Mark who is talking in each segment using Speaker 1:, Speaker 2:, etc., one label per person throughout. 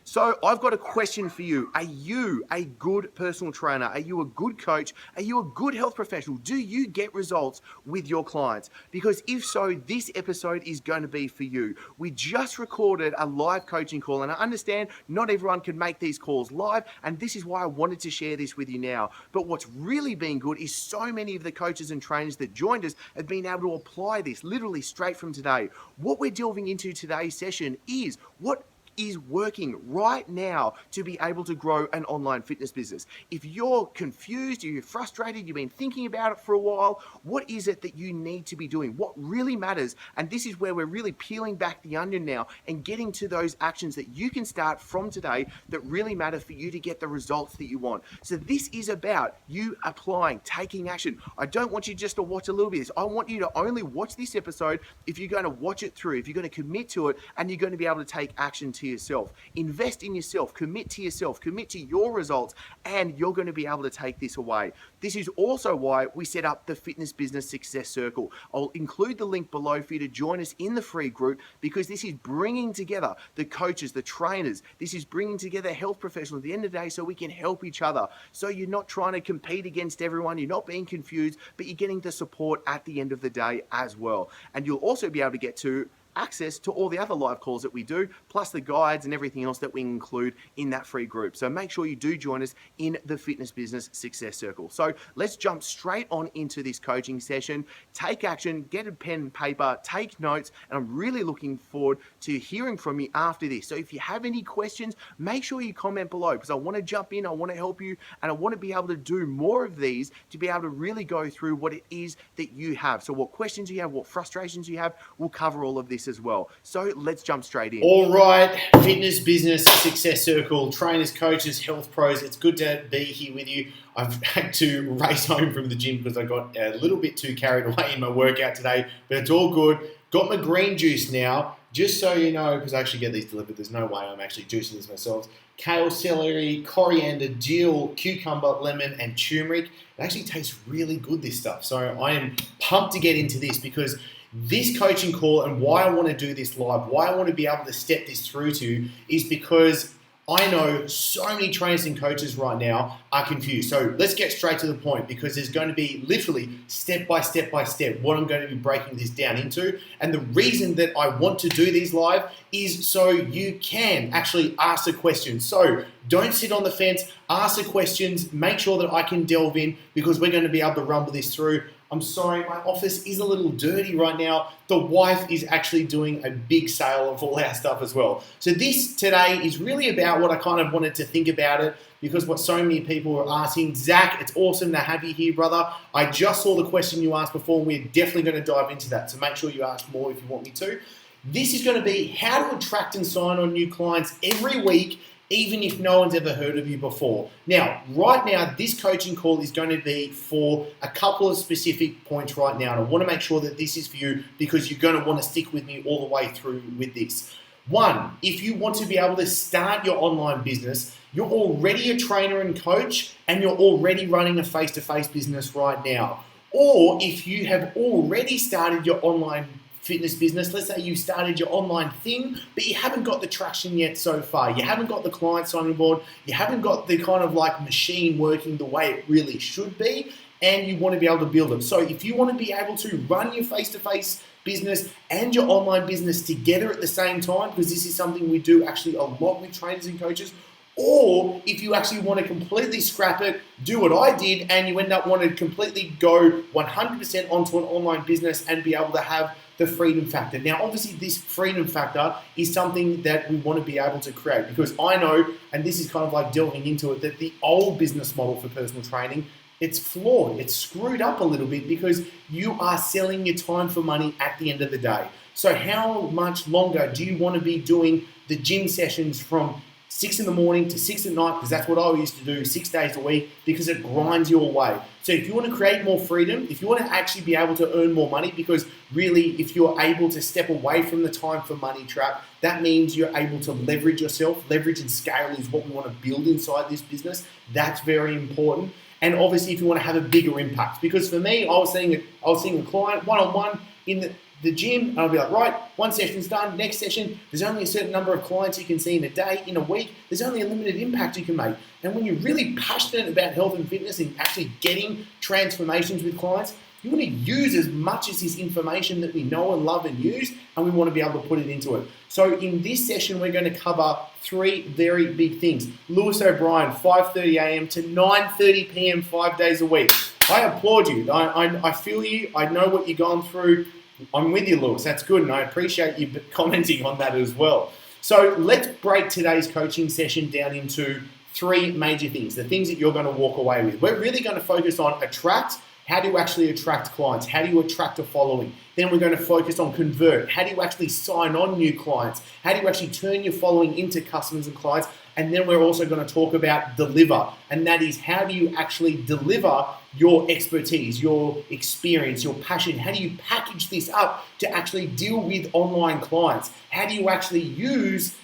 Speaker 1: So I've got a question for you. Are you a good personal trainer? Are you a good coach? Are you a good health professional? Do you get results with your clients? Because if so, this episode is going to be for you. We just recorded a live coaching call, and I understand not everyone can make these calls live, and this is why I wanted to share this with you now. But what's really been good is so many of the coaches and trainers that joined us have been able to apply this literally straight from today. What we're delving into today's session is what is working right now to be able to grow an online fitness business. If you're confused, you're frustrated, you've been thinking about it for a while, what is it that you need to be doing? What really matters? And this is where we're really peeling back the onion now and getting to those actions that you can start from today that really matter for you to get the results that you want. So this is about you applying, taking action. I don't want you just to watch a little bit of this. I want you to only watch this episode if you're going to watch it through, if you're going to commit to it, and you're going to be able to take action to yourself. Invest in yourself, commit to yourself, commit to your results, and you're going to be able to take this away. This is also why we set up the Fitness Business Success Circle. I'll include the link below for you to join us in the free group, because this is bringing together the coaches, the trainers. This is bringing together health professionals at the end of the day so we can help each other. So you're not trying to compete against everyone. You're not being confused, but you're getting the support at the end of the day as well. And you'll also be able to get to access to all the other live calls that we do, plus the guides and everything else that we include in that free group. So make sure you do join us in the Fitness Business Success Circle. So let's jump straight on into this coaching session. Take action, get a pen and paper, take notes, and I'm really looking forward to hearing from you after this. So if you have any questions, make sure you comment below, because I want to jump in, I want to help you, and I want to be able to do more of these to be able to really go through what it is that you have. So what questions you have, what frustrations you have, we'll cover all of this as well. So let's jump straight in.
Speaker 2: All right, Fitness Business Success Circle, trainers, coaches, health pros. It's good to be here with you. I've had to race home from the gym because I got a little bit too carried away in my workout today, but it's all good. Got my green juice now, just so you know, because I actually get these delivered. There's no way I'm actually juicing this myself. Kale, celery, coriander, dill, cucumber, lemon, and turmeric. It actually tastes really good, this stuff. So I am pumped to get into this, because this coaching call, and why I want to do this live, why I want to be able to step this through to, is because I know so many trainers and coaches right now are confused. So let's get straight to the point, because there's going to be literally step by step by step what I'm going to be breaking this down into. And the reason that I want to do these live is so you can actually ask the questions. So don't sit on the fence, ask the questions, make sure that I can delve in, because we're going to be able to rumble this through. I'm sorry, my office is a little dirty right now. The wife is actually doing a big sale of all our stuff as well. So this today is really about what I kind of wanted to think about it, because what so many people are asking. Zach, it's awesome to have you here, brother. I just saw the question you asked before, and we're definitely going to dive into that. So make sure you ask more if you want me to. This is going to be how to attract and sign on new clients every week, even if no one's ever heard of you before. Now, right now, this coaching call is going to be for a couple of specific points right now. And I want to make sure that this is for you, because you're going to want to stick with me all the way through with this. One, if you want to be able to start your online business, you're already a trainer and coach, and you're already running a face-to-face business right now. Or if you have already started your online fitness business, let's say you started your online thing, but you haven't got the traction yet so far. You haven't got the clients on board. You haven't got the kind of like machine working the way it really should be, and you want to be able to build it. So if you want to be able to run your face-to-face business and your online business together at the same time, because this is something we do actually a lot with trainers and coaches, or if you actually want to completely scrap it, do what I did, and you end up wanting to completely go 100% onto an online business and be able to have the freedom factor. Now, obviously, this freedom factor is something that we want to be able to create, because I know, and this is kind of like delving into it, that the old business model for personal training, it's flawed. It's screwed up a little bit, because you are selling your time for money at the end of the day. So how much longer do you want to be doing the gym sessions from 6 in the morning to 6 at night, because that's what I used to do 6 days a week, because it grinds you away. So if you want to create more freedom, if you want to actually be able to earn more money, because really if you're able to step away from the time for money trap, that means you're able to leverage yourself. Leverage and scale is what we want to build inside this business. That's very important. And obviously if you want to have a bigger impact, because for me, I was seeing a client one-on-one in the gym, and I'll be like, right, one session's done, next session, there's only a certain number of clients you can see in a day, in a week, there's only a limited impact you can make. And when you're really passionate about health and fitness and actually getting transformations with clients, you want to use as much as this information that we know and love and use, and we want to be able to put it into it. So in this session, we're going to cover 3 very big things. Lewis O'Brien, 5:30 a.m. to 9:30 p.m. 5 days a week. I applaud you. I feel you. I know what you're going through. I'm with you, Lewis. That's good, and I appreciate you commenting on that as well. So let's break today's coaching session down into 3 major things, the things that you're going to walk away with. We're really going to focus on attract. How do you actually attract clients? How do you attract a following? Then we're going to focus on convert. How do you actually sign on new clients? How do you actually turn your following into customers and clients? And then we're also going to talk about deliver. And that is, how do you actually deliver your expertise, your experience, your passion? How do you package this up to actually deal with online clients? How do you actually use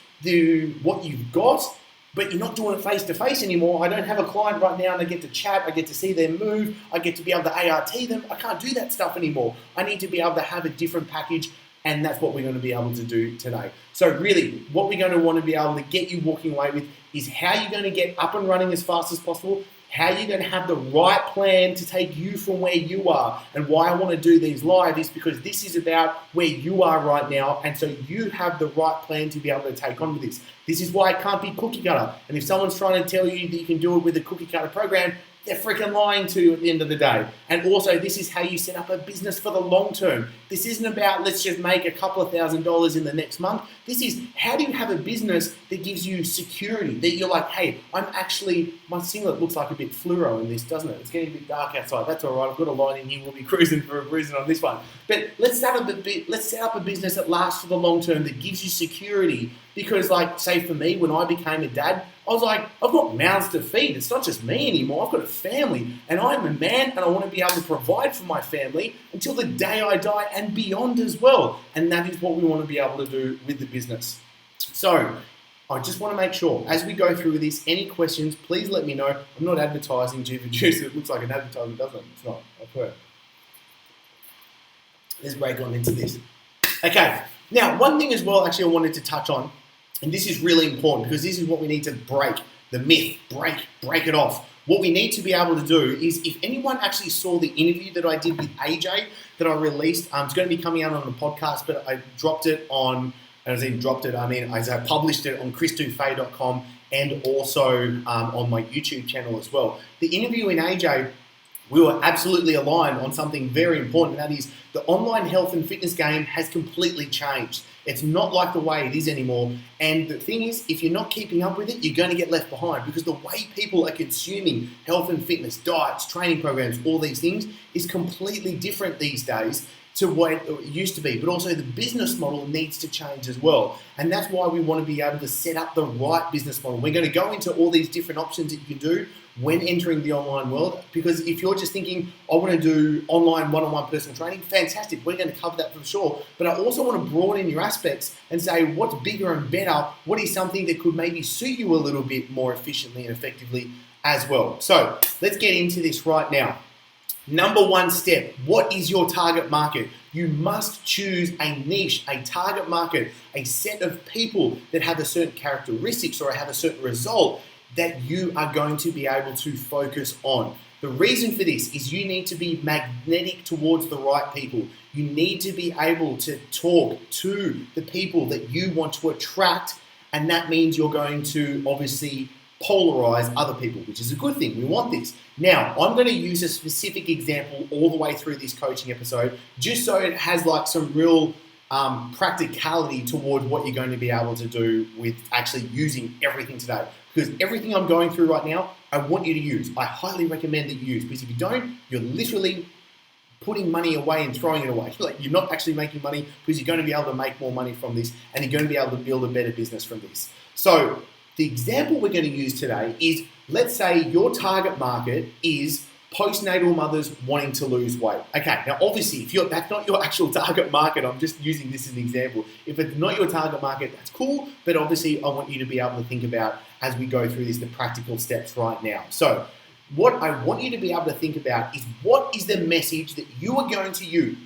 Speaker 2: what you've got, but you're not doing it face-to-face anymore? I don't have a client right now and I get to chat, I get to see them move, I get to be able to ART them. I can't do that stuff anymore. I need to be able to have a different package, and that's what we're going to be able to do today. So really, what we're going to want to be able to get you walking away with is how you're going to get up and running as fast as possible, how you're going to have the right plan to take you from where you are. And why I want to do these live is because this is about where you are right now, and so you have the right plan to be able to take on with this. This is why it can't be cookie cutter. And if someone's trying to tell you that you can do it with a cookie cutter program, they're freaking lying to you at the end of the day. And also, this is how you set up a business for the long term. This isn't about, let's just make a couple of $1,000s in the next month. This is, how do you have a business that gives you security? That you're like, hey, my singlet looks like a bit fluoro in this, doesn't it? It's getting a bit dark outside. That's all right. I've got a light in here. We'll be cruising for a reason on this one. But let's set up a business that lasts for the long term, that gives you security. Because, like, say for me, when I became a dad, I was like, I've got mouths to feed. It's not just me anymore. I've got a family, and I'm a man, and I want to be able to provide for my family until the day I die and beyond as well. And that is what we want to be able to do with the business. So I just want to make sure, as we go through this, any questions, please let me know. I'm not advertising Juice. It looks like an advertisement, doesn't it? It's not. I've heard. Let's break on into this. Okay. Now, one thing as well, actually, I wanted to touch on, and this is really important because this is what we need to break the myth, break it off. What we need to be able to do is, if anyone actually saw the interview that I did with AJ that I released, it's going to be coming out on the podcast, but I dropped it on, as I published it on chrisdufay.com and also on my YouTube channel as well. The interview in AJ, we were absolutely aligned on something very important, and that is the online health and fitness game has completely changed. It's not like the way it is anymore. And the thing is, if you're not keeping up with it, you're going to get left behind, because the way people are consuming health and fitness, diets, training programs, all these things is completely different these days to what it used to be. But also the business model needs to change as well. And that's why we want to be able to set up the right business model. We're going to go into all these different options that you can do when entering the online world, because if you're just thinking, I want to do online one-on-one personal training, fantastic, we're going to cover that for sure. But I also want to broaden your aspects and say, what's bigger and better? What is something that could maybe suit you a little bit more efficiently and effectively as well? So let's get into this right now. Number 1 step, what is your target market? You must choose a niche, a target market, a set of people that have a certain characteristics or have a certain result that you are going to be able to focus on. The reason for this is you need to be magnetic towards the right people. You need to be able to talk to the people that you want to attract, and that means you're going to obviously polarize other people, which is a good thing. We want this. Now, I'm going to use a specific example all the way through this coaching episode, just so it has like some real practicality towards what you're going to be able to do with actually using everything today. Because everything I'm going through right now, I want you to use. I highly recommend that you use, because if you don't, you're literally putting money away and throwing it away. Like, you're not actually making money, because you're going to be able to make more money from this, and you're going to be able to build a better business from this. So the example we're going to use today is, let's say your target market is postnatal mothers wanting to lose weight. Okay, now obviously, if that's not your actual target market, I'm just using this as an example. If it's not your target market, that's cool, but obviously I want you to be able to think about, as we go through this, the practical steps right now. So what I want you to be able to think about is what is the message that you are going to use?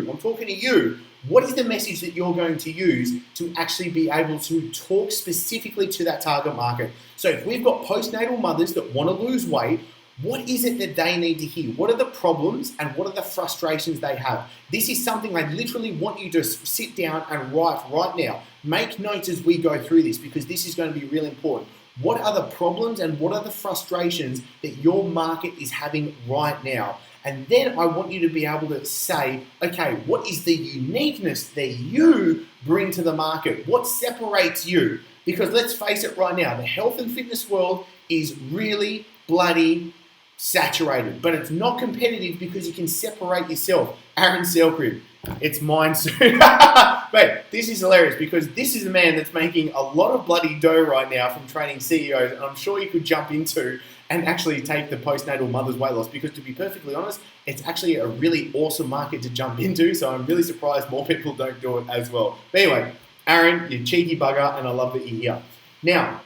Speaker 2: I'm talking to you. What is the message that you're going to use to actually be able to talk specifically to that target market? So if we've got postnatal mothers that want to lose weight, what is it that they need to hear? What are the problems and what are the frustrations they have? This is something I literally want you to sit down and write right now. Make notes as we go through this because this is going to be really important. What are the problems and what are the frustrations that your market is having right now? And then I want you to be able to say, okay, what is the uniqueness that you bring to the market? What separates you? Because let's face it right now, the health and fitness world is really bloody saturated, but it's not competitive because you can separate yourself. Aaron Selkrib, it's mine soon. But this is hilarious because this is a man that's making a lot of bloody dough right now from training CEOs, and I'm sure you could jump into and actually take the postnatal mother's weight loss because to be perfectly honest, it's actually a really awesome market to jump into, so I'm really surprised more people don't do it as well. But anyway, Aaron, you cheeky bugger, and I love that you're here. Now,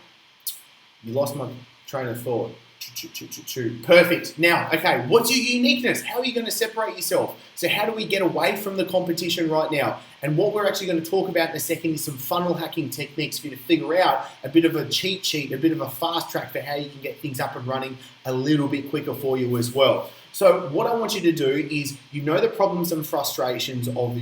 Speaker 2: you lost my train of thought. Perfect. Now, okay, what's your uniqueness? How are you going to separate yourself? So how do we get away from the competition right now? And what we're actually going to talk about in a second is some funnel hacking techniques for you to figure out a bit of a cheat sheet, a bit of a fast track for how you can get things up and running a little bit quicker for you as well. So what I want you to do is, you know the problems and frustrations of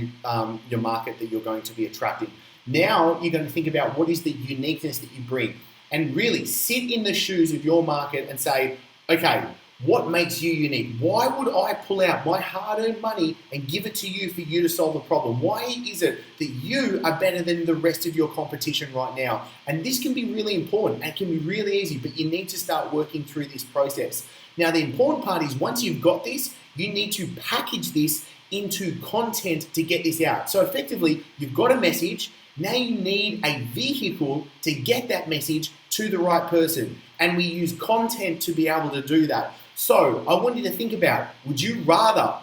Speaker 2: your market that you're going to be attracting. Now you're going to think about what is the uniqueness that you bring. And really sit in the shoes of your market and say, okay, what makes you unique? Why would I pull out my hard-earned money and give it to you for you to solve a problem? Why is it that you are better than the rest of your competition right now? And this can be really important and can be really easy, but you need to start working through this process. Now, the important part is once you've got this, you need to package this into content to get this out. So effectively, you've got a message. Now you need a vehicle to get that message to the right person. And we use content to be able to do that. So I want you to think about, would you rather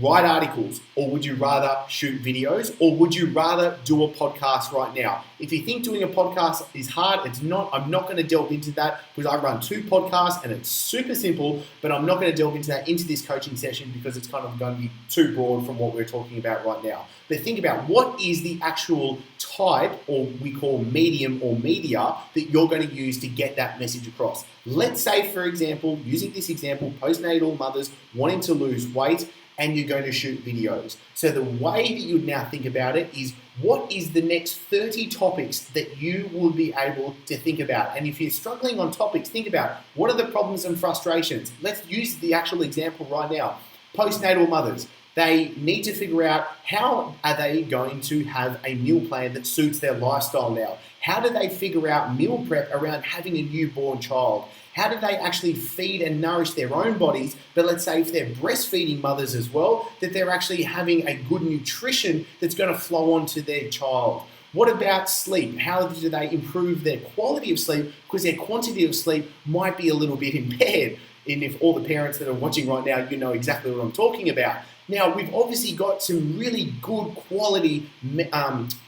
Speaker 2: write articles or would you rather shoot videos or would you rather do a podcast right now? If you think doing a podcast is hard, it's not. I'm not going to delve into that because I run 2 podcasts and it's super simple, but I'm not going to delve into that into this coaching session because it's kind of going to be too broad from what we're talking about right now. But think about what is the actual type, or we call medium or media, that you're going to use to get that message across. Let's say, for example, using this example, postnatal mothers wanting to lose weight, and you're going to shoot videos. So the way that you would now think about it is, what is the next 30 topics that you will be able to think about? And if you're struggling on topics, think about what are the problems and frustrations. Let's use the actual example right now. Postnatal mothers. They need to figure out how are they going to have a meal plan that suits their lifestyle now? How do they figure out meal prep around having a newborn child? How do they actually feed and nourish their own bodies? But let's say if they're breastfeeding mothers as well, that they're actually having a good nutrition that's going to flow onto their child. What about sleep? How do they improve their quality of sleep? Because their quantity of sleep might be a little bit impaired. And if all the parents that are watching right now, you know exactly what I'm talking about. Now, we've obviously got some really good quality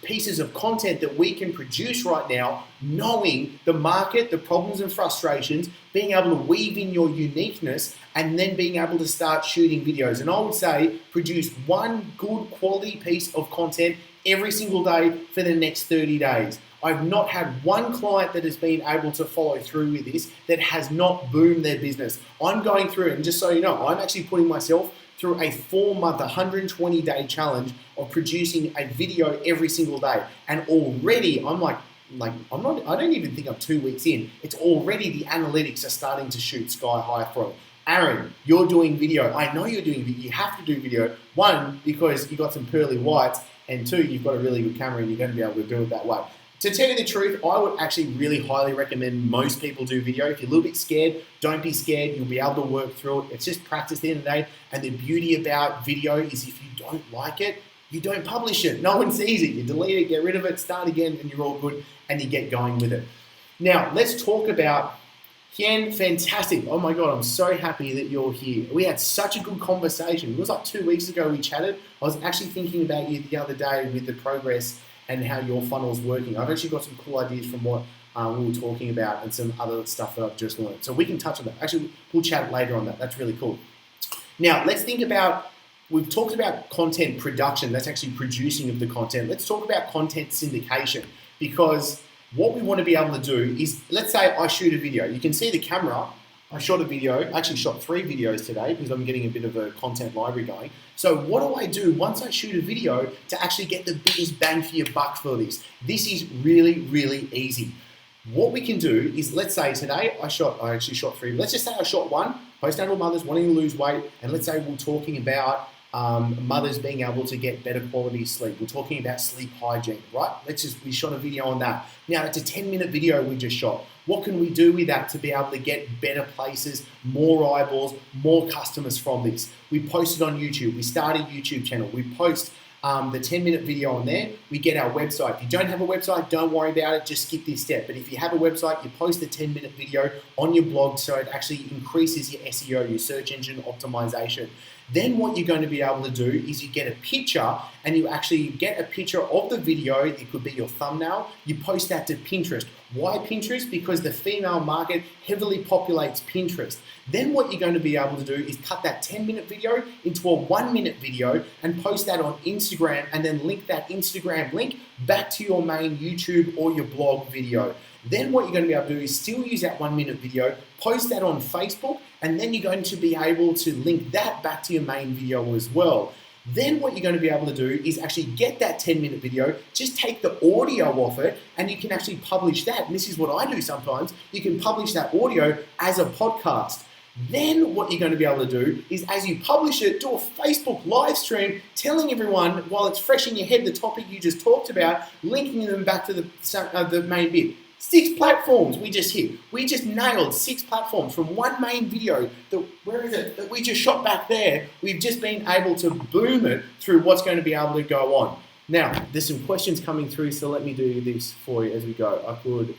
Speaker 2: pieces of content that we can produce right now, knowing the market, the problems and frustrations, being able to weave in your uniqueness, and then being able to start shooting videos. And I would say produce one good quality piece of content every single day for the next 30 days. I've not had one client that has been able to follow through with this that has not boomed their business. I'm going through it, and just so you know, I'm actually putting myself through a 4-month, 120-day challenge of producing a video every single day. And already I don't even think I'm 2 weeks in. It's already the analytics are starting to shoot sky high for it. Aaron, you're doing video. I know you're doing video. You have to do video. 1, because you got some pearly whites, and 2, you've got a really good camera and you're going to be able to do it that way. To tell you the truth, I would actually really highly recommend most people do video. If you're a little bit scared, don't be scared. You'll be able to work through it. It's just practice at the end of the day. And the beauty about video is if you don't like it, you don't publish it. No one sees it. You delete it, get rid of it, start again, and you're all good, and you get going with it. Now, let's talk about Hien. Fantastic. Oh my God, I'm so happy that you're here. We had such a good conversation. It was like 2 weeks ago we chatted. I was actually thinking about you the other day with the progress and how your funnel's working. I've actually got some cool ideas from what we were talking about, and some other stuff that I've just learned. So we can touch on that. Actually, we'll chat later on that. That's really cool. Now, let's think about, we've talked about content production. That's actually producing of the content. Let's talk about content syndication, because what we want to be able to do is, let's say I shoot a video. You can see the camera. I shot a video, actually shot 3 videos today because I'm getting a bit of a content library going. So what do I do once I shoot a video to actually get the biggest bang for your buck for this? This is really, really easy. What we can do is, let's say today I actually shot 3. Let's just say I shot 1, postnatal mothers wanting to lose weight, and let's say we're talking about mothers being able to get better quality sleep. We're talking about sleep hygiene, right? We shot a video on that. Now, it's a 10-minute video we just shot. What can we do with that to be able to get better places, more eyeballs, more customers from this? We post it on YouTube. We start a YouTube channel. We post the 10-minute video on there. We get our website. If you don't have a website, don't worry about it. Just skip this step. But if you have a website, you post the 10-minute video on your blog so it actually increases your SEO, your search engine optimization. Then what you're going to be able to do is you get a picture, and you actually get a picture of the video. It could be your thumbnail. You post that to Pinterest. Why Pinterest? Because the female market heavily populates Pinterest. Then what you're going to be able to do is cut that 10-minute video into a 1-minute video and post that on Instagram, and then link that Instagram link back to your main YouTube or your blog video. Then what you're going to be able to do is still use that 1-minute video, post that on Facebook, and then you're going to be able to link that back to your main video as well. Then what you're going to be able to do is actually get that 10-minute video, just take the audio off it, and you can actually publish that. And this is what I do sometimes. You can publish that audio as a podcast. Then what you're going to be able to do is, as you publish it, do a Facebook live stream telling everyone, while it's fresh in your head, the topic you just talked about, linking them back to the main bit. 6 platforms we just hit. We just nailed 6 platforms from one main video that we just shot back there. We've just been able to boom it through what's going to be able to go on. Now, there's some questions coming through, so let me do this for you as we go. I could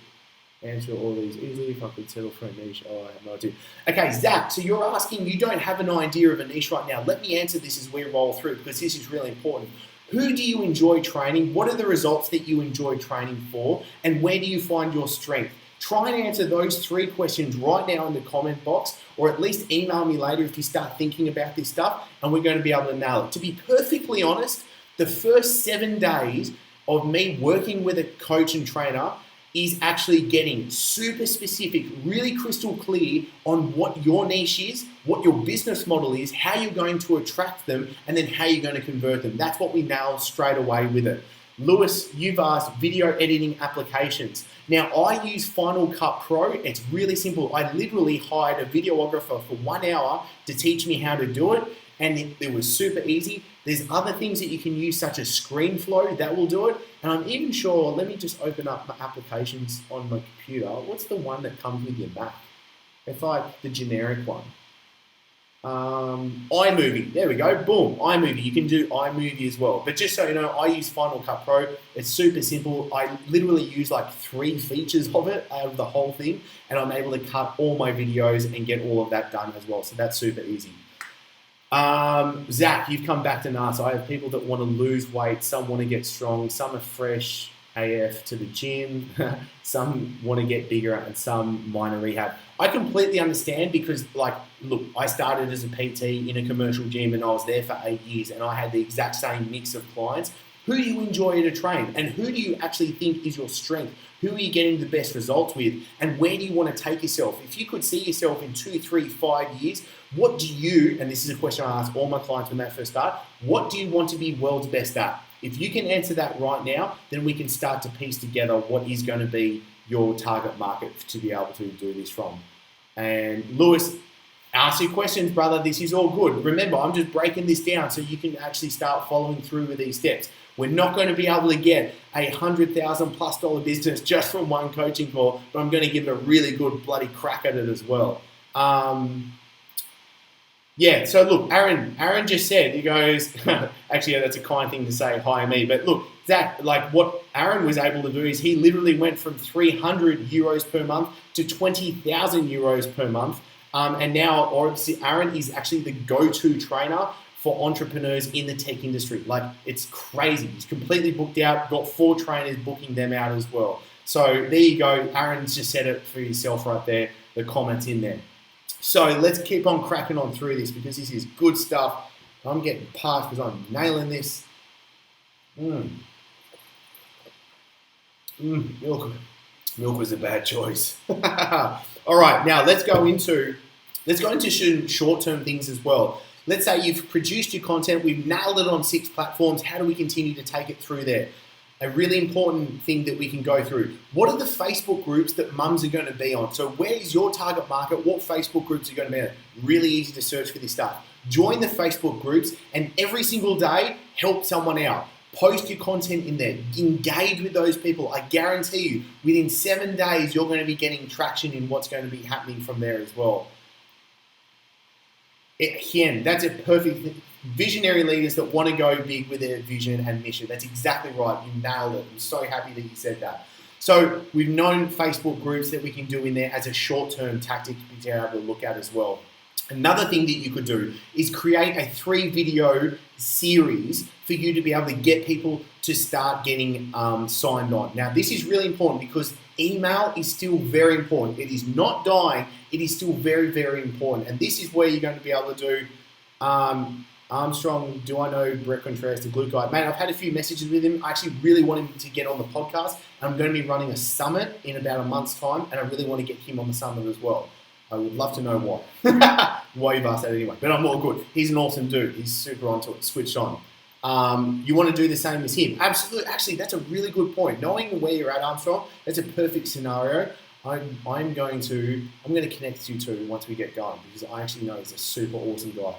Speaker 2: answer all these easily if I could settle for a niche. Oh, I have no idea. Okay, Zach, so you're asking, you don't have an idea of a niche right now. Let me answer this as we roll through, because this is really important. Who do you enjoy training? What are the results that you enjoy training for? And where do you find your strength? Try and answer those 3 questions right now in the comment box, or at least email me later if you start thinking about this stuff, and we're going to be able to nail it. To be perfectly honest, the first 7 days of me working with a coach and trainer is actually getting super specific, really crystal clear on what your niche is, what your business model is, how you're going to attract them, and then how you're going to convert them. That's what we nail straight away with it. Lewis, you've asked video editing applications. Now, I use Final Cut Pro. It's really simple. I literally hired a videographer for 1 hour to teach me how to do it, and it was super easy. There's other things that you can use, such as ScreenFlow, that will do it. And I'm even sure, let me just open up my applications on my computer. What's the one that comes with your Mac? It's like the generic one. iMovie, there we go, boom, iMovie. You can do iMovie as well. But just so you know, I use Final Cut Pro. It's super simple. I literally use like 3 features of it out of the whole thing, and I'm able to cut all my videos and get all of that done as well. So that's super easy. Zach, you've come back to NAS. I have people that want to lose weight. Some want to get strong. Some are fresh AF to the gym. Some want to get bigger, and some minor rehab. I completely understand, because, like, look, I started as a PT in a commercial gym, and I was there for 8 years, and I had the exact same mix of clients. Who do you enjoy to train? And who do you actually think is your strength? Who are you getting the best results with? And where do you want to take yourself? If you could see yourself in 2, 3, 5 years, what do you, and this is a question I ask all my clients when they first start, what do you want to be world's best at? If you can answer that right now, then we can start to piece together what is going to be your target market to be able to do this from. And Lewis, ask your questions, brother. This is all good. Remember, I'm just breaking this down so you can actually start following through with these steps. We're not going to be able to get a $100,000+ business just from one coaching call, but I'm going to give it a really good bloody crack at it as well. Yeah, so look, Aaron just said, he goes, actually, yeah, that's a kind thing to say, hire me. But look, Zach, like what Aaron was able to do is he literally went from 300 euros per month to 20,000 euros per month. And now, obviously, Aaron is actually the go-to trainer for entrepreneurs in the tech industry. Like, it's crazy. He's completely booked out, got 4 trainers booking them out as well. So there you go. Aaron's just said it for yourself right there, the comments in there. So let's keep on cracking on through this because this is good stuff. I'm getting past because I'm nailing this. Milk was a bad choice. All right, now let's go into short-term things as well. Let's say you've produced your content, we've nailed it on 6 platforms. How do we continue to take it through there? A really important thing that we can go through. What are the Facebook groups that mums are going to be on? So where is your target market? What Facebook groups are going to be on? Really easy to search for this stuff. Join the Facebook groups and every single day, help someone out. Post your content in there. Engage with those people. I guarantee you, within 7 days, you're going to be getting traction in what's going to be happening from there as well. Again, that's a perfect thing. Visionary leaders that want to go big with their vision and mission. That's exactly right. You nailed it. I'm so happy that you said that. So we've known Facebook groups that we can do in there as a short-term tactic to be able to look at as well. Another thing that you could do is create a 3-video series for you to be able to get people to start getting signed on. Now, this is really important because email is still very important. It is not dying. It is still very, very important. And this is where you're going to be able to do Armstrong, do I know Brett Contreras, the glue guy? Mate, I've had a few messages with him. I actually really want him to get on the podcast. I'm going to be running a summit in about a month's time, and I really want to get him on the summit as well. I would love to know why. Why you've asked that anyway. But I'm all good. He's an awesome dude. He's super onto it, switched on. You want to do the same as him. Absolutely. Actually, that's a really good point. Knowing where you're at, Armstrong, that's a perfect scenario. I'm going to connect you two once we get going because I actually know he's a super awesome guy.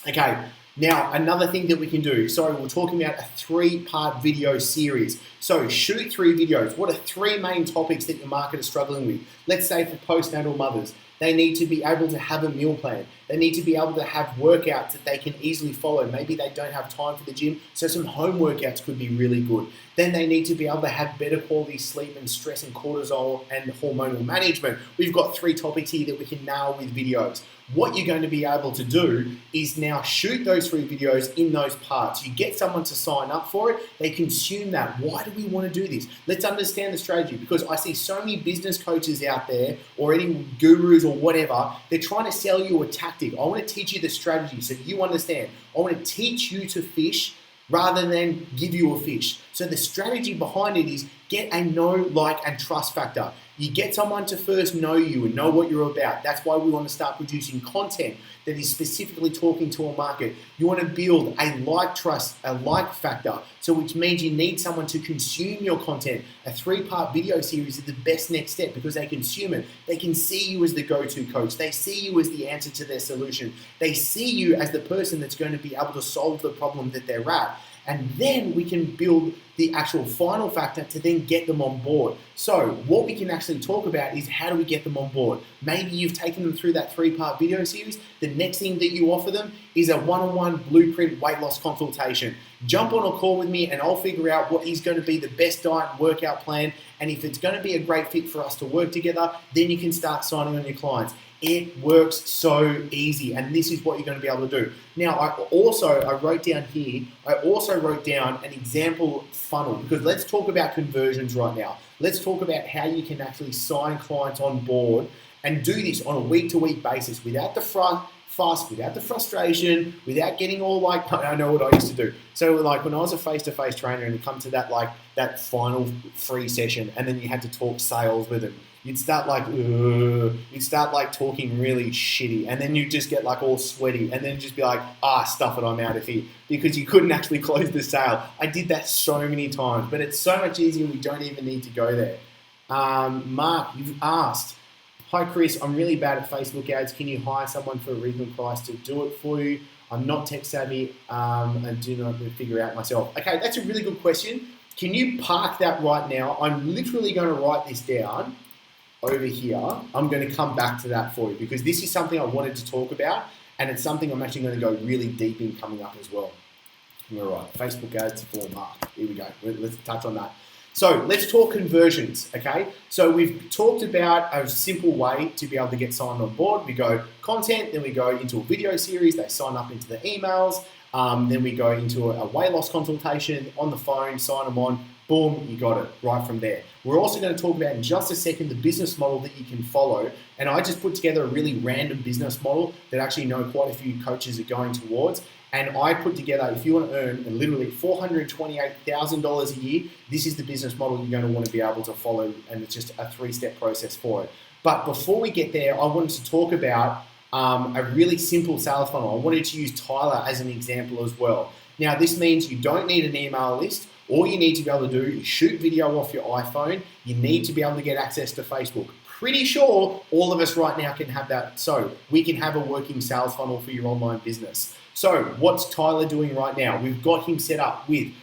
Speaker 2: Okay, now another thing that we can do. Sorry, we're talking about a 3-part video series. So shoot 3 videos. What are 3 main topics that your market is struggling with? Let's say for postnatal mothers. They need to be able to have a meal plan. They need to be able to have workouts that they can easily follow. Maybe they don't have time for the gym, so some home workouts could be really good. Then they need to be able to have better quality sleep and stress and cortisol and hormonal management. We've got 3 topics here that we can nail with videos. What you're going to be able to do is now shoot those 3 videos in those parts. You get someone to sign up for it. They consume that. Why do we want to do this? Let's understand the strategy because I see so many business coaches out there or any gurus or whatever. They're trying to sell you a tactic. I want to teach you the strategy so you understand. I want to teach you to fish rather than give you a fish. So the strategy behind it is get a know, like, and trust factor. You get someone to first know you and know what you're about. That's why we want to start producing content that is specifically talking to a market. You want to build a like trust, a like factor. So which means you need someone to consume your content. A 3-part video series is the best next step because they consume it. They can see you as the go-to coach. They see you as the answer to their solution. They see you as the person that's going to be able to solve the problem that they're at. And then we can build the actual final factor to then get them on board. So what we can actually talk about is how do we get them on board? Maybe you've taken them through that 3-part video series. The next thing that you offer them is a one-on-one blueprint weight loss consultation. Jump on a call with me and I'll figure out what is going to be the best diet and workout plan. And if it's going to be a great fit for us to work together, then you can start signing on your clients. It works so easy, and this is what you're going to be able to do. Now, I wrote down here, an example funnel, because let's talk about conversions right now. Let's talk about how you can actually sign clients on board and do this on a week-to-week basis without the fuss, without the frustration, without getting all like, I know what I used to do. So like when I was a face-to-face trainer and it come to that final free session and then you had to talk sales with them, you'd start like talking really shitty and then you just get like all sweaty and then just be like, stuff it, I'm out of here, because you couldn't actually close the sale. I did that so many times, but it's so much easier. We don't even need to go there. Mark, you've asked, hi Chris, I'm really bad at Facebook ads. Can you hire someone for a reasonable price to do it for you? I'm not tech savvy and do not figure out myself. Okay, that's a really good question. Can you park that right now? I'm literally going to write this down over here. I'm going to come back to that for you because this is something I wanted to talk about and it's something I'm actually going to go really deep in coming up as well. All right, Facebook ads for Mark. Here we go. Let's touch on that. So let's talk conversions, okay? So we've talked about a simple way to be able to get signed on board. We go content, then we go into a video series. They sign up into the emails. Then we go into a weight loss consultation on the phone, sign them on. Boom, you got it right from there. We're also going to talk about in just a second the business model that you can follow. And I just put together a really random business model that actually I know quite a few coaches are going towards. And I put together, if you want to earn literally $428,000 a year, this is the business model you're going to want to be able to follow. And it's just a 3-step process for it. But before we get there, I wanted to talk about a really simple sales funnel. I wanted to use Tyler as an example as well. Now, this means you don't need an email list. All you need to be able to do is shoot video off your iPhone. You need to be able to get access to Facebook. Pretty sure all of us right now can have that. So we can have a working sales funnel for your online business. So what's Tyler doing right now? We've got him set up with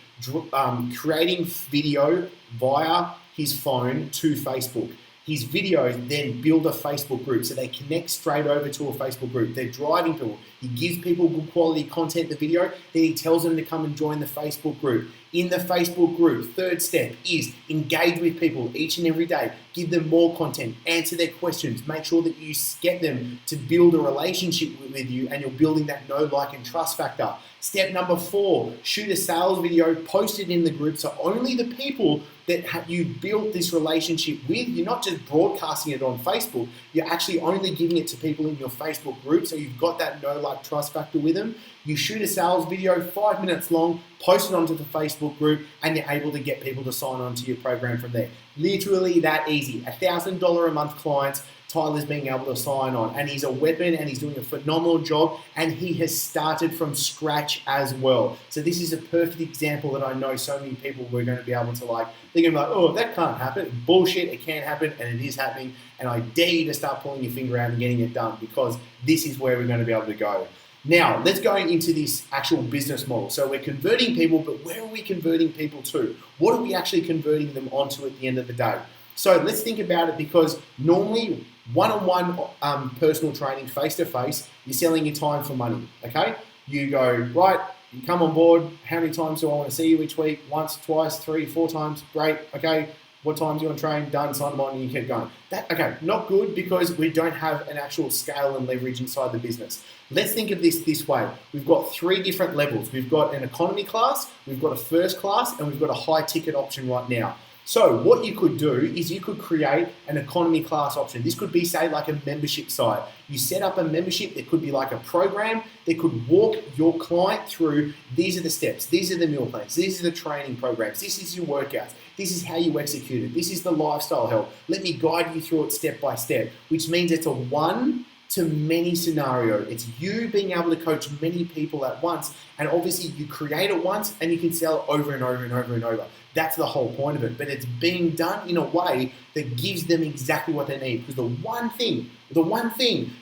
Speaker 2: creating video via his phone to Facebook. His videos then build a Facebook group, so they connect straight over to a Facebook group. They're driving people. He gives people good quality content in the video, then he tells them to come and join the Facebook group. In the Facebook group, third step is engage with people each and every day. Give them more content, answer their questions, make sure that you get them to build a relationship with you, and you're building that know, like, and trust factor. Step number 4, shoot a sales video, post it in the group, so only the people that you built this relationship with, you're not just broadcasting it on Facebook, you're actually only giving it to people in your Facebook group, so you've got that know, like, trust factor with them. You shoot a sales video, 5 minutes long, post it onto the Facebook group, and you're able to get people to sign on to your program from there. Literally that easy. $1,000 a month clients, Tyler's being able to sign on, and he's a weapon, and he's doing a phenomenal job, and he has started from scratch as well. So this is a perfect example that I know so many people were going to be able to like, they're going to be like, oh, that can't happen. Bullshit, it can happen, and it is happening, and I dare you to start pulling your finger out and getting it done, because this is where we're going to be able to go. Now, let's go into this actual business model. So we're converting people, but where are we converting people to? What are we actually converting them onto at the end of the day? So let's think about it, because normally one-on-one personal training, face-to-face, you're selling your time for money, okay? You go, right, you come on board, how many times do I want to see you each week? Once, twice, 3, 4 times, great, okay. What time do you want to train? Done, sign them on, and you keep going. Okay, not good, because we don't have an actual scale and leverage inside the business. Let's think of this way. We've got 3 different levels. We've got an economy class, we've got a first class, and we've got a high ticket option right now. So what you could do is you could create an economy class option. This could be, say, like a membership site. You set up a membership that could be like a program that could walk your client through, these are the steps, these are the meal plans, these are the training programs, this is your workouts, this is how you execute it, this is the lifestyle help. Let me guide you through it step by step, which means it's a one-to-many scenario. It's you being able to coach many people at once, and obviously you create it once and you can sell it over and over and over and over. That's the whole point of it, but it's being done in a way that gives them exactly what they need, because the one thing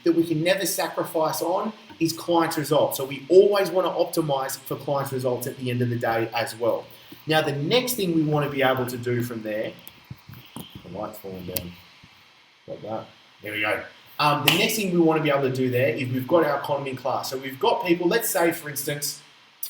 Speaker 2: that we can never sacrifice on is clients' results. So we always want to optimize for clients' results at the end of the day as well. Now, the next thing we want to be able to do from there, the light's falling down, like that. There we go. The next thing we want to be able to do there is we've got our economy class. So we've got people, let's say, for instance,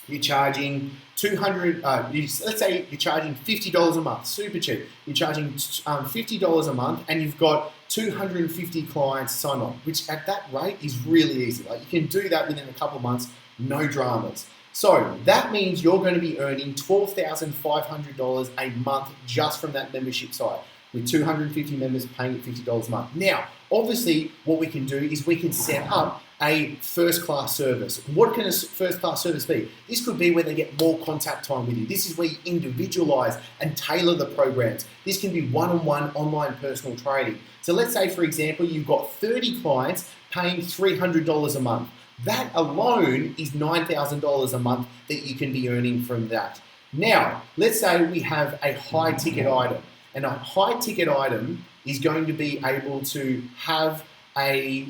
Speaker 2: you're charging let's say you're charging $50 a month, super cheap. You're charging $50 a month, and you've got 250 clients sign on, which at that rate is really easy. Like, you can do that within a couple of months, no dramas. So that means you're going to be earning $12,500 a month just from that membership site, with 250 members paying at $50 a month. Now, obviously, what we can do is we can set up a first-class service. What can a first-class service be? This could be where they get more contact time with you. This is where you individualize and tailor the programs. This can be one-on-one online personal training. So let's say, for example, you've got 30 clients paying $300 a month. That alone is $9,000 a month that you can be earning from that. Now, let's say we have a high-ticket item, and a high-ticket item is going to be able to have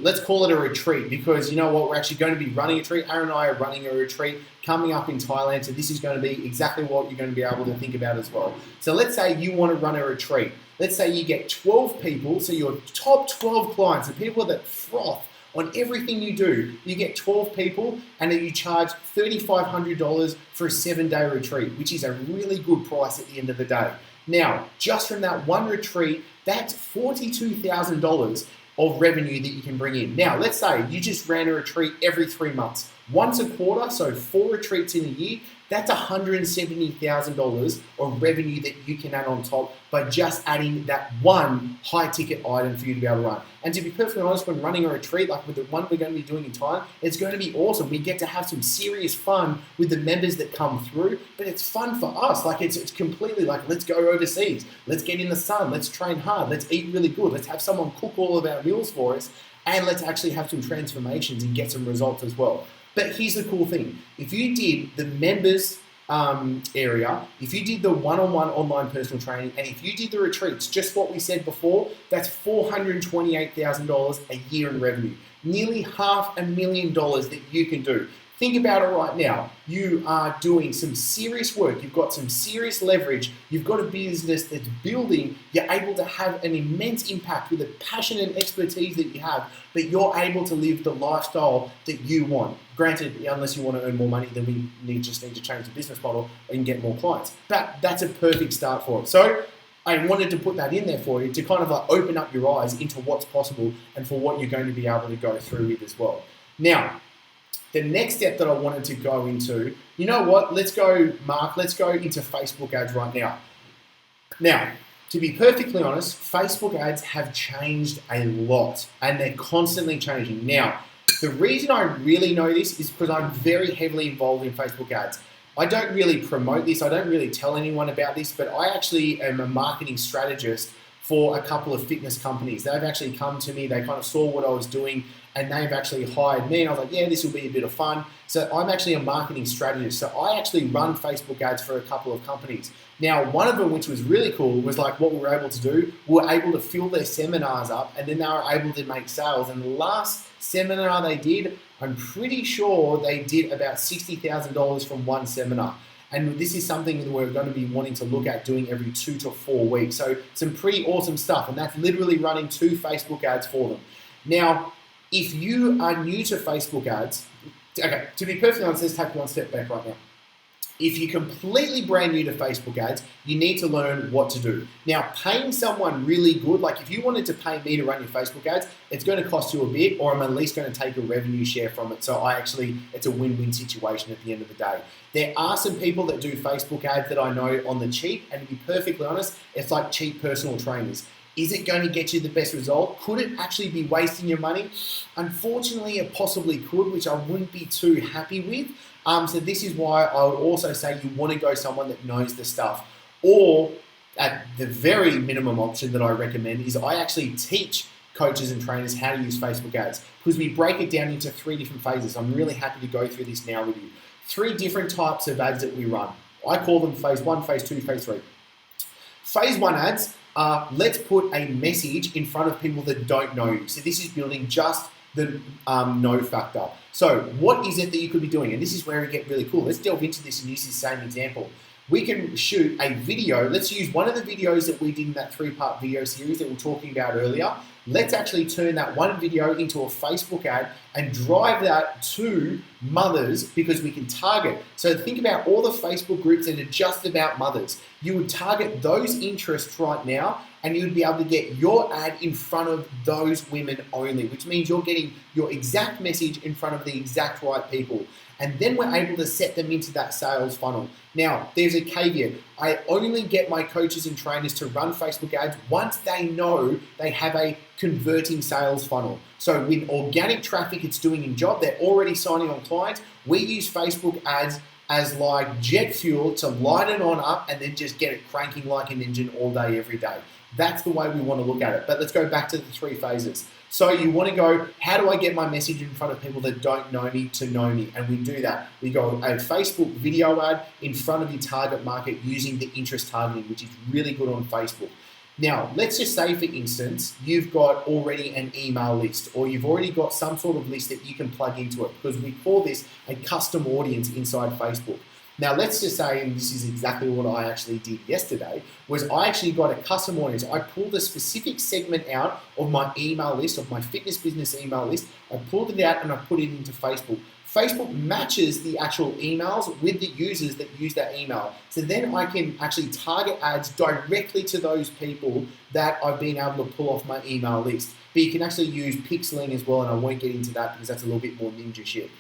Speaker 2: let's call it a retreat, because you know what, we're actually going to be running a retreat. Aaron and I are running a retreat coming up in Thailand, so this is going to be exactly what you're going to be able to think about as well. So let's say you want to run a retreat. Let's say you get 12 people, so your top 12 clients, the people that froth on everything you do, you get 12 people, and then you charge $3,500 for a 7-day retreat, which is a really good price at the end of the day. Now, just from that one retreat, that's $42,000 of revenue that you can bring in. Now, let's say you just ran a retreat every 3 months. Once a quarter, so 4 retreats in a year, that's $170,000 of revenue that you can add on top by just adding that one high-ticket item for you to be able to run. And to be perfectly honest, when running a retreat, like with the one we're going to be doing in Thailand, it's going to be awesome. We get to have some serious fun with the members that come through, but it's fun for us. Like it's completely like, let's go overseas. Let's get in the sun. Let's train hard. Let's eat really good. Let's have someone cook all of our meals for us, and let's actually have some transformations and get some results as well. But here's the cool thing. If you did the members area, if you did the one-on-one online personal training, and if you did the retreats, just what we said before, that's $428,000 a year in revenue. Nearly $500,000 that you can do. Think about it right now. You are doing some serious work. You've got some serious leverage. You've got a business that's building. You're able to have an immense impact with the passion and expertise that you have, but you're able to live the lifestyle that you want. Granted, unless you want to earn more money, then we just need to change the business model and get more clients. But that's a perfect start for it. So I wanted to put that in there for you to kind of like open up your eyes into what's possible and for what you're going to be able to go through with as well. Now, the next step that I wanted to go into, you know what? Let's go, Mark, let's go into Facebook ads right now. Now, to be perfectly honest, Facebook ads have changed a lot and they're constantly changing. Now, the reason I really know this is because I'm very heavily involved in Facebook ads. I don't really promote this. I don't really tell anyone about this, but I actually am a marketing strategist for a couple of fitness companies. They've actually come to me, they kind of saw what I was doing, and they've actually hired me, and I was like, yeah, this will be a bit of fun. So I'm actually a marketing strategist. So I actually run Facebook ads for a couple of companies. Now, one of them, which was really cool, was like what we were able to do. We were able to fill their seminars up, and then they were able to make sales. And the last seminar they did, I'm pretty sure they did about $60,000 from one seminar. And this is something that we're going to be wanting to look at doing every 2 to 4 weeks. So some pretty awesome stuff. And that's literally running 2 Facebook ads for them. Now, if you are new to Facebook ads, okay, to be perfectly honest, let's take one step back right now. If you're completely brand new to Facebook ads, you need to learn what to do. Now, paying someone really good, like if you wanted to pay me to run your Facebook ads, it's going to cost you a bit, or I'm at least going to take a revenue share from it. So it's a win-win situation at the end of the day. There are some people that do Facebook ads that I know on the cheap, and to be perfectly honest, it's like cheap personal trainers. Is it going to get you the best result? Could it actually be wasting your money? Unfortunately, it possibly could, which I wouldn't be too happy with. So this is why I would also say you want to go someone that knows the stuff. Or at the very minimum option that I recommend is I actually teach coaches and trainers how to use Facebook ads, because we break it down into 3 different phases. I'm really happy to go through this now with you. 3 different types of ads that we run. I call them phase 1, phase 2, phase 3. Phase 1 ads are let's put a message in front of people that don't know you. So this is building just the know factor. So what is it that you could be doing? And this is where we get really cool. Let's delve into this and use the same example. We can shoot a video. Let's use one of the videos that we did in that 3-part video series that we were talking about earlier. Let's actually turn that one video into a Facebook ad and drive that to mothers, because we can target. So think about all the Facebook groups that are just about mothers. You would target those interests right now, and you would be able to get your ad in front of those women only, which means you're getting your exact message in front of the exact right people. And then we're able to set them into that sales funnel. Now, there's a caveat. I only get my coaches and trainers to run Facebook ads once they know they have a converting sales funnel. So with organic traffic it's doing in job, they're already signing on clients. We use Facebook ads as like jet fuel to light it on up and then just get it cranking like an engine all day, every day. That's the way we want to look at it. But let's go back to the 3 phases. So you want to go, how do I get my message in front of people that don't know me to know me? And we do that. We go a Facebook video ad in front of your target market using the interest targeting, which is really good on Facebook. Now, let's just say, for instance, you've got already an email list, or you've already got some sort of list that you can plug into it, because we call this a custom audience inside Facebook. Now, let's just say, and this is exactly what I actually did yesterday, was I actually got a custom audience. I pulled a specific segment out of my email list, of my fitness business email list. I pulled it out and I put it into Facebook. Facebook matches the actual emails with the users that use that email. So then I can actually target ads directly to those people that I've been able to pull off my email list. But you can actually use pixeling as well, and I won't get into that because that's a little bit more ninja shit.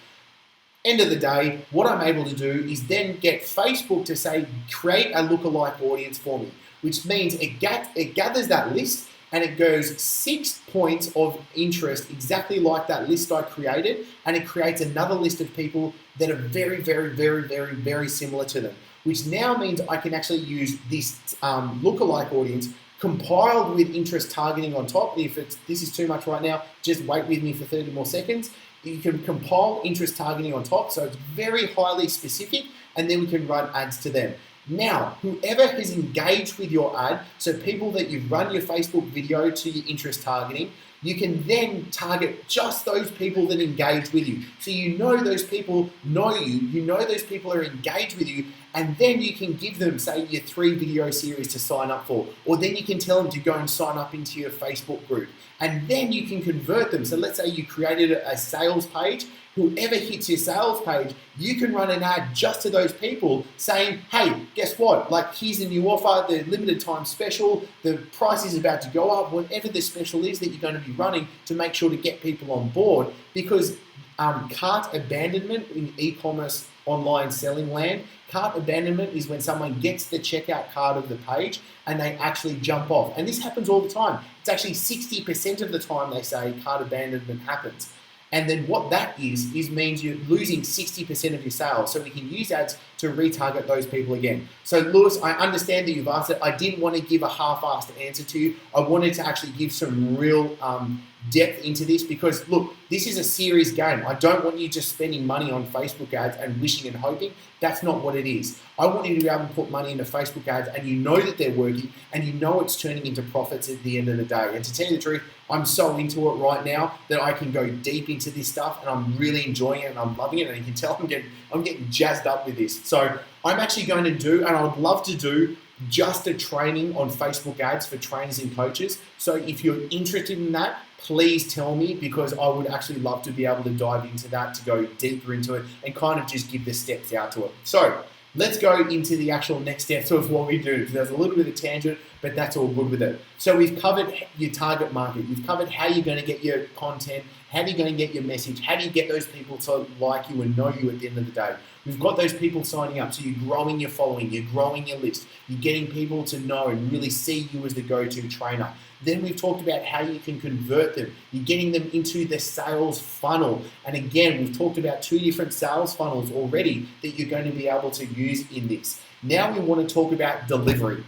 Speaker 2: End of the day, what I'm able to do is then get Facebook to say, create a lookalike audience for me, which means it gathers that list and it goes 6 points of interest, exactly like that list I created, and it creates another list of people that are very, very, very, very, very similar to them, which now means I can actually use this lookalike audience compiled with interest targeting on top. If this is too much right now, just wait with me for 30 more seconds. You can compile interest targeting on top, so it's very highly specific, and then we can run ads to them. Now, whoever has engaged with your ad, so people that you've run your Facebook video to your interest targeting, you can then target just those people that engage with you. So you know those people know you know those people are engaged with you, and then you can give them, say, your 3 video series to sign up for, or then you can tell them to go and sign up into your Facebook group, and then you can convert them. So let's say you created a sales page. Whoever hits your sales page, you can run an ad just to those people saying, hey, guess what? Like, here's a new offer, the limited time special, the price is about to go up, whatever the special is that you're going to be running to make sure to get people on board. Because cart abandonment in e-commerce online selling land, cart abandonment is when someone gets the checkout card of the page and they actually jump off. And this happens all the time. It's actually 60% of the time they say cart abandonment happens. And then what that is means you're losing 60% of your sales. So we can use ads to retarget those people again. So Lewis, I understand that you've asked it. I didn't want to give a half-assed answer to you. I wanted to actually give some real depth into this because, look, this is a serious game. I don't want you just spending money on Facebook ads and wishing and hoping. That's not what it is. I want you to be able to put money into Facebook ads and you know that they're working and you know it's turning into profits at the end of the day. And to tell you the truth, I'm so into it right now that I can go deep into this stuff and I'm really enjoying it and I'm loving it. And you can tell I'm getting jazzed up with this. So I'm actually going to do, and I would love to do, just a training on Facebook ads for trainers and coaches. So if you're interested in that, please tell me, because I would actually love to be able to dive into that, to go deeper into it and kind of just give the steps out to it. So let's go into the actual next steps of what we do. There's a little bit of tangent, but that's all good with it. So we've covered your target market. We've covered how you're going to get your content, how you're going to get your message, how do you get those people to like you and know you at the end of the day. We've got those people signing up, so you're growing your following, you're growing your list, you're getting people to know and really see you as the go-to trainer. Then we've talked about how you can convert them. You're getting them into the sales funnel. And again, we've talked about 2 different sales funnels already that you're going to be able to use in this. Now we want to talk about delivery,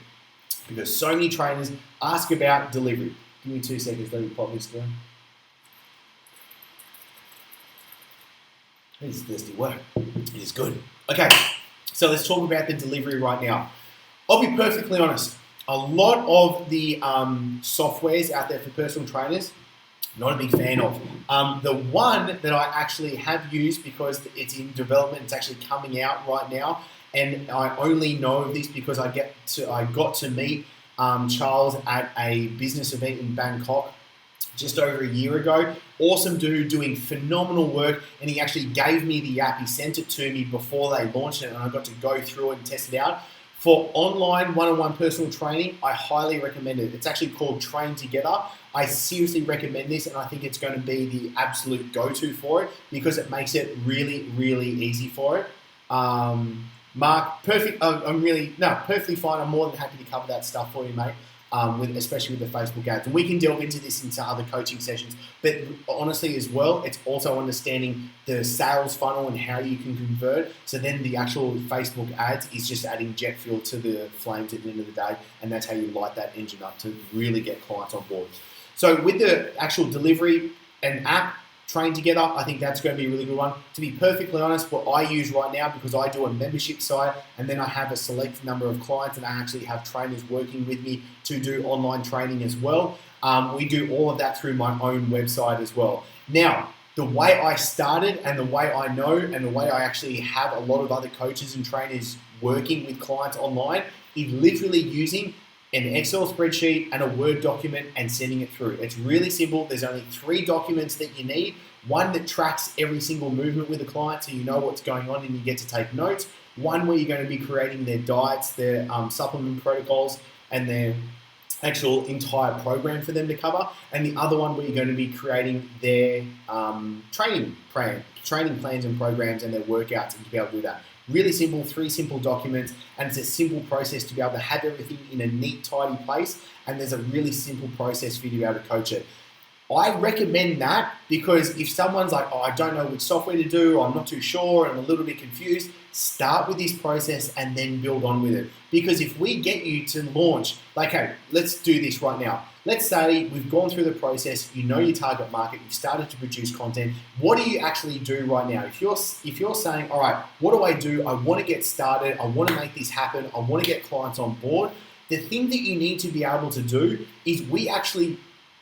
Speaker 2: because so many trainers ask about delivery. Give me 2 seconds, let me pop this down. It is thirsty work. It is good. Okay, so let's talk about the delivery right now. I'll be perfectly honest. A lot of the softwares out there for personal trainers, not a big fan of. The one that I actually have used because it's in development, it's actually coming out right now, and I only know of this because I got to meet Charles at a business event in Bangkok just over a year ago. Awesome dude, doing phenomenal work, and he actually gave me the app. He sent it to me before they launched it, and I got to go through it and test it out. For online one-on-one personal training, I highly recommend it. It's actually called Train Together. I seriously recommend this, and I think it's going to be the absolute go-to for it because it makes it really, really easy for it. Mark, perfect. Perfectly fine. I'm more than happy to cover that stuff for you, mate. Especially with the Facebook ads. And we can delve into this into other coaching sessions. But honestly as well, it's also understanding the sales funnel and how you can convert. So then the actual Facebook ads is just adding jet fuel to the flames at the end of the day. And that's how you light that engine up to really get clients on board. So with the actual delivery and app, Train Together, I think that's going to be a really good one. To be perfectly honest, what I use right now, because I do a membership site and then I have a select number of clients and I actually have trainers working with me to do online training as well. We do all of that through my own website as well. Now, the way I started and the way I know and the way I actually have a lot of other coaches and trainers working with clients online is literally using an Excel spreadsheet and a Word document and sending it through. It's really simple. There's only 3 documents that you need. One that tracks every single movement with the client so you know what's going on and you get to take notes. One where you're going to be creating their diets, their supplement protocols, and their actual entire program for them to cover, and the other one where you're going to be creating their training plans and programs and their workouts, and to be able to do that. Really simple, 3 simple documents, and it's a simple process to be able to have everything in a neat, tidy place, and there's a really simple process for you to be able to coach it. I recommend that because if someone's like, oh, I don't know which software to do, or I'm not too sure, and I'm a little bit confused, start with this process and then build on with it. Because if we get you to launch, like, hey, let's do this right now. Let's say we've gone through the process, you know your target market, you've started to produce content. What do you actually do right now? If you're saying, all right, what do? I want to get started. I want to make this happen. I want to get clients on board. The thing that you need to be able to do is we actually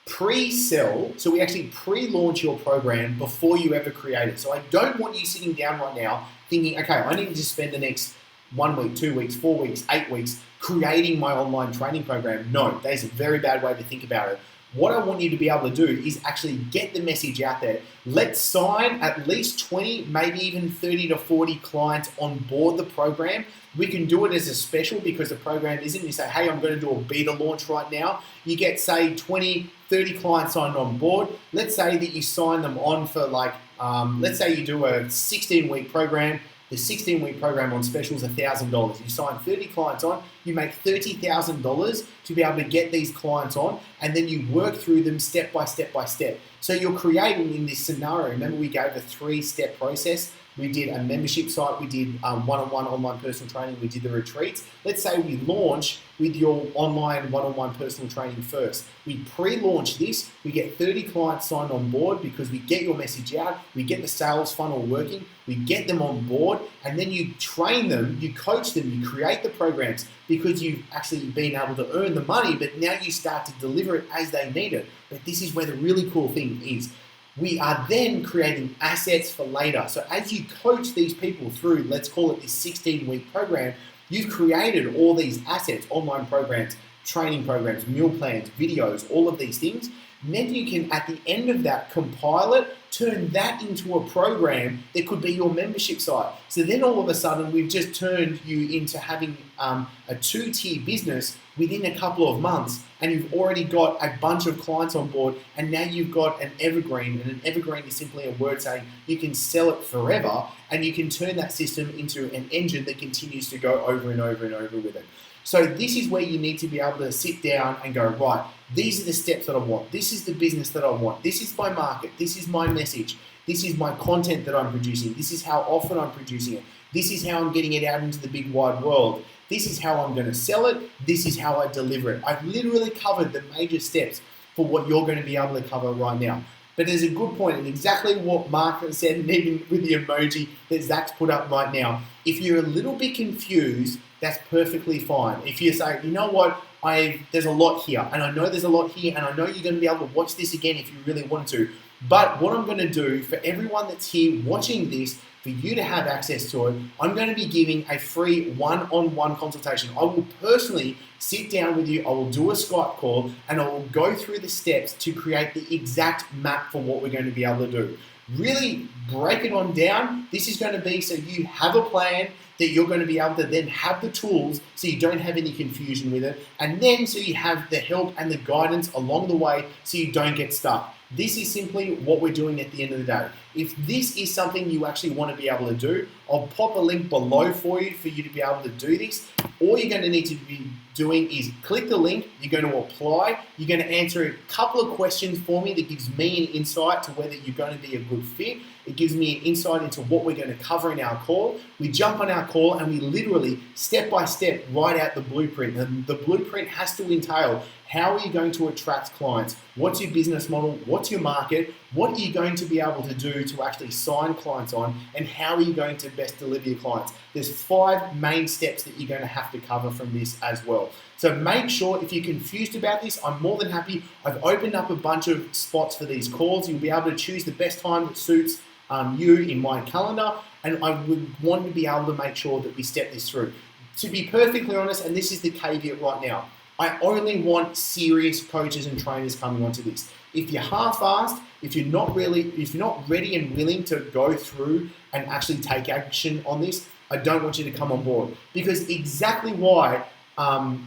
Speaker 2: pre-sell, so we actually pre-launch your program before you ever create it. So I don't want you sitting down right now thinking, okay, I need to spend the next 1 week, 2 weeks, 4 weeks, 8 weeks creating my online training program. No, that is a very bad way to think about it. What I want you to be able to do is actually get the message out there. Let's sign at least 20, maybe even 30 to 40 clients on board the program. We can do it as a special because the program isn't. You say, hey, I'm going to do a beta launch right now. You get, say, 20, 30 clients signed on board. Let's say that you sign them on for let's say you do a 16-week program. The 16-week program on special is $1,000. You sign 30 clients on, you make $30,000 to be able to get these clients on, and then you work through them step by step by step. So you're creating in this scenario, remember we gave a 3-step process. We did a membership site, we did one-on-one online personal training, we did the retreats. Let's say we launch with your online one-on-one personal training first. We pre-launch this, we get 30 clients signed on board because we get your message out, we get the sales funnel working, we get them on board, and then you train them, you coach them, you create the programs because you've actually been able to earn the money, but now you start to deliver it as they need it. But this is where the really cool thing is. We are then creating assets for later. So as you coach these people through, let's call it this 16-week program, you've created all these assets, online programs, training programs, meal plans, videos, all of these things. And then you can, at the end of that, compile it, turn that into a program that could be your membership site. So then all of a sudden, we've just turned you into having a 2-tier business within a couple of months, and you've already got a bunch of clients on board, and now you've got an evergreen, and an evergreen is simply a word saying you can sell it forever, and you can turn that system into an engine that continues to go over and over and over with it. So this is where you need to be able to sit down and go, right, these are the steps that I want. This is the business that I want. This is my market. This is my message. This is my content that I'm producing. This is how often I'm producing it. This is how I'm getting it out into the big wide world. This is how I'm going to sell it. This is how I deliver it. I've literally covered the major steps for what you're going to be able to cover right now. But there's a good point, and exactly what Mark has said, and even with the emoji that Zach's put up right now. If you're a little bit confused, that's perfectly fine. If you say, you know what, there's a lot here, and I know there's a lot here, and I know you're going to be able to watch this again if you really want to. But what I'm going to do for everyone that's here watching this, for you to have access to it, I'm going to be giving a free one-on-one consultation. I will personally sit down with you, I will do a Skype call, and I will go through the steps to create the exact map for what we're going to be able to do. Really break it on down. This is going to be so you have a plan that you're going to be able to then have the tools so you don't have any confusion with it, and then so you have the help and the guidance along the way so you don't get stuck. This is simply what we're doing at the end of the day. If this is something you actually want to be able to do, I'll pop a link below for you to be able to do this. All you're going to need to be doing is click the link, you're going to apply, you're going to answer a couple of questions for me that gives me an insight to whether you're going to be a good fit. It gives me an insight into what we're going to cover in our call. We jump on our call and we literally, step by step, write out the blueprint. And the blueprint has to entail, how are you going to attract clients? What's your business model? What's your market? What are you going to be able to do to actually sign clients on? And how are you going to best deliver your clients? There's 5 main steps that you're going to have to cover from this as well. So make sure, if you're confused about this, I'm more than happy. I've opened up a bunch of spots for these calls. You'll be able to choose the best time that suits you in my calendar. And I would want to be able to make sure that we step this through. To be perfectly honest, and this is the caveat right now, I only want serious coaches and trainers coming onto this. If you're half-assed, if you're not ready and willing to go through and actually take action on this, I don't want you to come on board. Because exactly why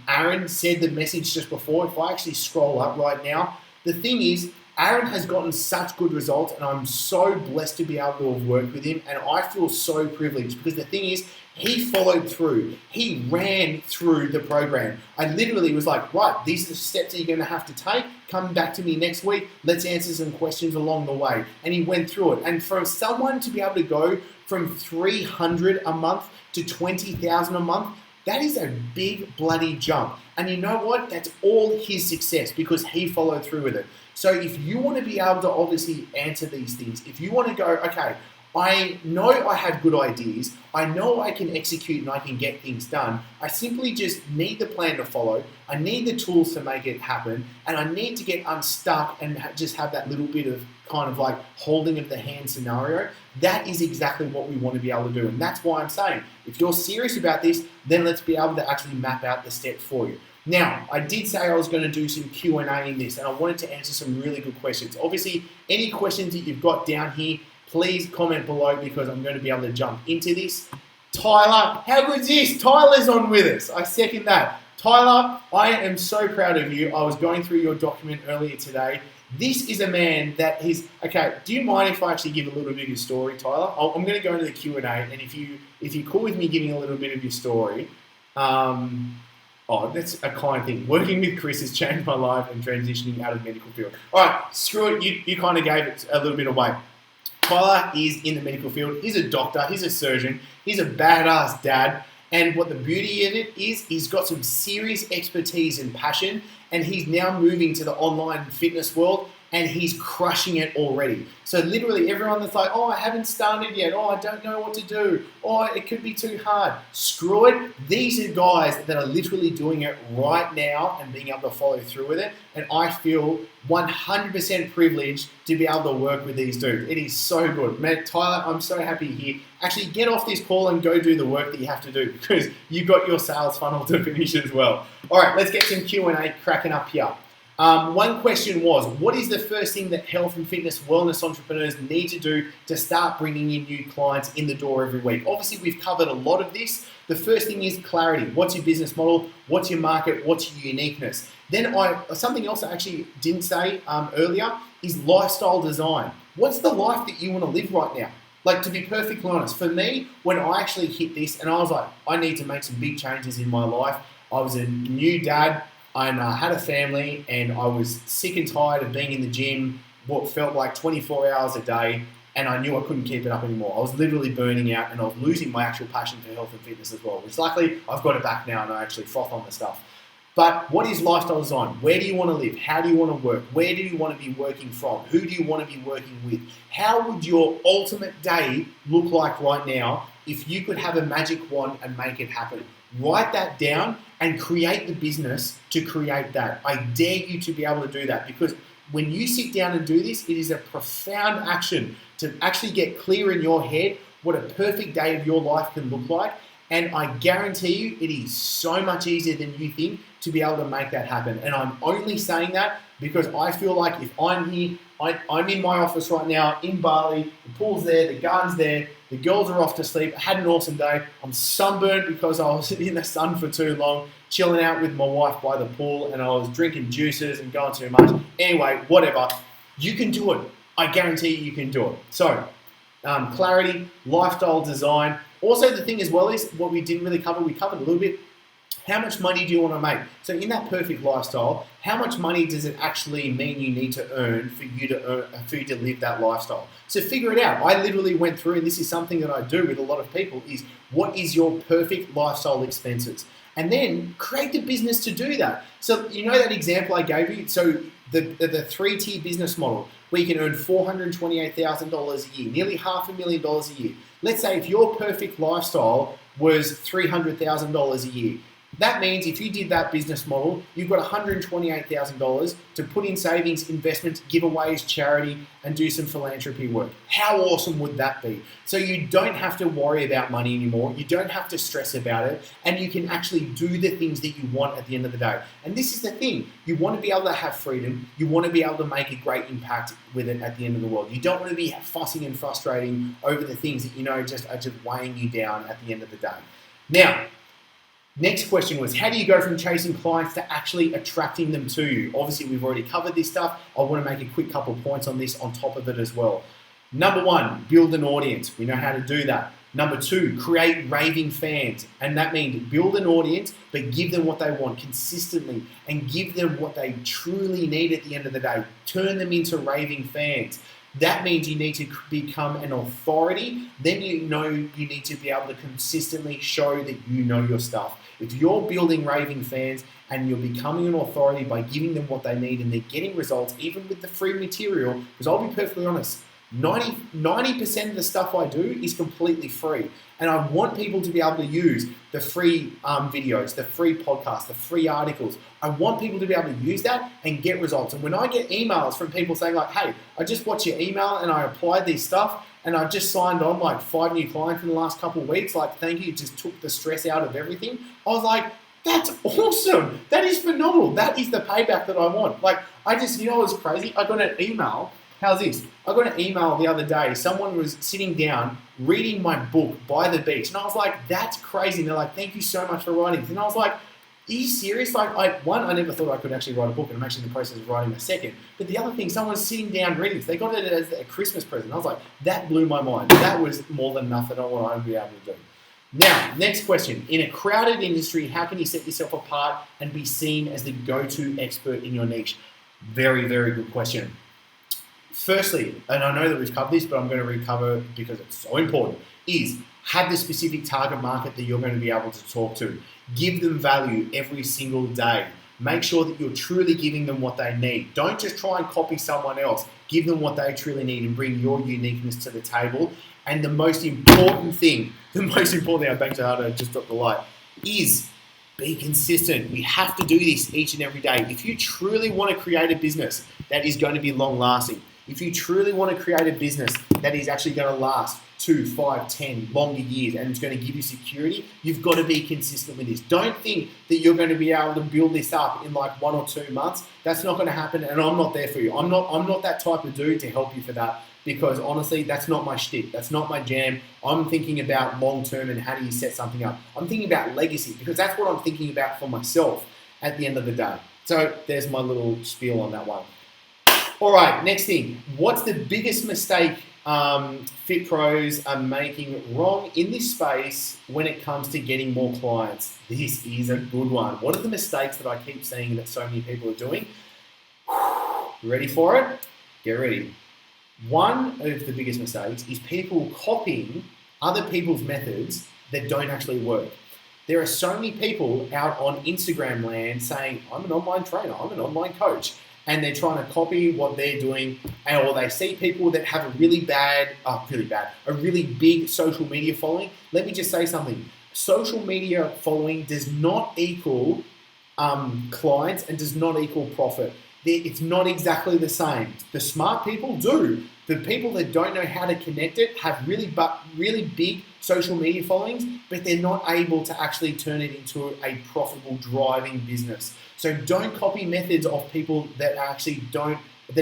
Speaker 2: Aaron said the message just before. If I actually scroll up right now, the thing is, Aaron has gotten such good results, and I'm so blessed to be able to have worked with him, and I feel so privileged because the thing is, he followed through. He ran through the program. I literally was like, right, these are the steps that you're going to have to take. Come back to me next week. Let's answer some questions along the way. And he went through it. And for someone to be able to go from 300 a month to 20,000 a month, that is a big bloody jump. And you know what? That's all his success because he followed through with it. So if you want to be able to obviously answer these things, if you want to go, okay, I know I have good ideas, I know I can execute and I can get things done, I simply just need the plan to follow, I need the tools to make it happen, and I need to get unstuck and just have that little bit of kind of like holding of the hand scenario. That is exactly what we want to be able to do. And that's why I'm saying, if you're serious about this, then let's be able to actually map out the steps for you. Now, I did say I was going to do some Q&A in this, and I wanted to answer some really good questions. Obviously, any questions that you've got down here, please comment below because I'm going to be able to jump into this. Tyler, how good is this? Tyler's on with us. I second that. Tyler, I am so proud of you. I was going through your document earlier today. This is a man that is, okay, do you mind if I actually give a little bit of your story, Tyler? I'm going to go into the Q&A, and if you're cool with me giving a little bit of your story, oh, that's a kind thing. Working with Chris has changed my life and transitioning out of the medical field. All right, screw it. You kind of gave it a little bit away. Tyler is in the medical field. He's a doctor. He's a surgeon. He's a badass dad. And what the beauty of it is, he's got some serious expertise and passion, and he's now moving to the online fitness world, and he's crushing it already. So literally everyone that's like, oh, I haven't started yet. Oh, I don't know what to do. Oh, it could be too hard. Screw it. These are guys that are literally doing it right now and being able to follow through with it. And I feel 100% privileged to be able to work with these dudes. It is so good. Man, Tyler, I'm so happy here. Actually, get off this call and go do the work that you have to do because you've got your sales funnel to finish as well. All right, let's get some Q&A cracking up here. One question was, what is the first thing that health and fitness wellness entrepreneurs need to do to start bringing in new clients in the door every week? Obviously, we've covered a lot of this. The first thing is clarity. What's your business model? What's your market? What's your uniqueness? Then something else I actually didn't say earlier is lifestyle design. What's the life that you want to live right now? Like, to be perfectly honest, for me, when I actually hit this and I was like, I need to make some big changes in my life. I was a new dad. I had a family and I was sick and tired of being in the gym, what felt like 24 hours a day, and I knew I couldn't keep it up anymore. I was literally burning out and I was losing my actual passion for health and fitness as well, which luckily I've got it back now and I actually froth on the stuff. But what is lifestyle design? Where do you want to live? How do you want to work? Where do you want to be working from? Who do you want to be working with? How would your ultimate day look like right now if you could have a magic wand and make it happen? Write that down and create the business to create that. I dare you to be able to do that because when you sit down and do this, it is a profound action to actually get clear in your head what a perfect day of your life can look like. And I guarantee you, it is so much easier than you think to be able to make that happen. And I'm only saying that because I feel like if I'm here, I'm in my office right now in Bali, the pool's there, the garden's there, the girls are off to sleep. I had an awesome day. I'm sunburnt because I was in the sun for too long, chilling out with my wife by the pool, and I was drinking juices and going too much. Anyway, whatever. You can do it. I guarantee you can do it. So, clarity, lifestyle design. Also, the thing as well is what we didn't really cover. We covered a little bit. How much money do you want to make? So in that perfect lifestyle, how much money does it actually mean you need to earn for you to live that lifestyle? So figure it out. I literally went through, and this is something that I do with a lot of people, is what is your perfect lifestyle expenses? And then create the business to do that. So you know that example I gave you? So the 3-tier business model where you can earn $428,000 a year, nearly $500,000 a year. Let's say if your perfect lifestyle was $300,000 a year. That means if you did that business model, you've got $128,000 to put in savings, investments, giveaways, charity, and do some philanthropy work. How awesome would that be? So you don't have to worry about money anymore. You don't have to stress about it, and you can actually do the things that you want at the end of the day. And this is the thing. You want to be able to have freedom. You want to be able to make a great impact with it at the end of the world. You don't want to be fussing and frustrating over the things that you know just are just weighing you down at the end of the day. Now, Next question was, how do you go from chasing clients to actually attracting them to you? Obviously, we've already covered this stuff. I want to make a quick couple of points on this on top of it as well. Number one, build an audience. We know how to do that. Number two, create raving fans. And that means build an audience, but give them what they want consistently and give them what they truly need at the end of the day. Turn them into raving fans. That means you need to become an authority. Then you know you need to be able to consistently show that you know your stuff. If you're building raving fans and you're becoming an authority by giving them what they need and they're getting results, even with the free material, because I'll be perfectly honest, 90% of the stuff I do is completely free. And I want people to be able to use the free videos, the free podcasts, the free articles. I want people to be able to use that and get results. And when I get emails from people saying like, hey, I just watched your email and I applied these stuff and I've just signed on like 5 new clients in the last couple of weeks, like thank you, it just took the stress out of everything. I was like, that's awesome. That is phenomenal. That is the payback that I want. Like I just, you know what's crazy? I got an email. How's this? I got an email the other day. Someone was sitting down reading my book by the beach. And I was like, that's crazy. And they're like, thank you so much for writing. And I was like, are you serious? Like, I never thought I could actually write a book. And I'm actually in the process of writing a second. But the other thing, someone's sitting down reading this. They got it as a Christmas present. I was like, that blew my mind. That was more than enough that I want to be able to do. Now, next question. In a crowded industry, how can you set yourself apart and be seen as the go-to expert in your niche? Very, very good question. Firstly, and I know that we've covered this, but I'm going to recover because it's so important, is have the specific target market that you're going to be able to talk to. Give them value every single day. Make sure that you're truly giving them what they need. Don't just try and copy someone else. Give them what they truly need and bring your uniqueness to the table. And the most important thing, I'm back to how I just dropped the light, is be consistent. We have to do this each and every day. If you truly want to create a business that is going to be long lasting, if you truly want to create a business that is actually going to last 2, 5, 10 longer years and it's going to give you security, you've got to be consistent with this. Don't think that you're going to be able to build this up in like 1 or 2 months. That's not going to happen, and I'm not there for you. I'm not that type of dude to help you for that, because honestly, that's not my shtick. That's not my jam. I'm thinking about long term and how do you set something up. I'm thinking about legacy, because that's what I'm thinking about for myself at the end of the day. So there's my little spiel on that one. All right, next thing. What's the biggest mistake Fit Pros are making wrong in this space when it comes to getting more clients? This is a good one. What are the mistakes that I keep seeing that so many people are doing? Ready for it? Get ready. One of the biggest mistakes is people copying other people's methods that don't actually work. There are so many people out on Instagram land saying, I'm an online trainer, I'm an online coach, and they're trying to copy what they're doing, or they see people that have a really big social media following. Let me just say something. Social media following does not equal clients and does not equal profit. It's not exactly the same. The smart people do. The people that don't know how to connect it have really big social media followings, but they're not able to actually turn it into a profitable driving business. So don't copy methods of people that are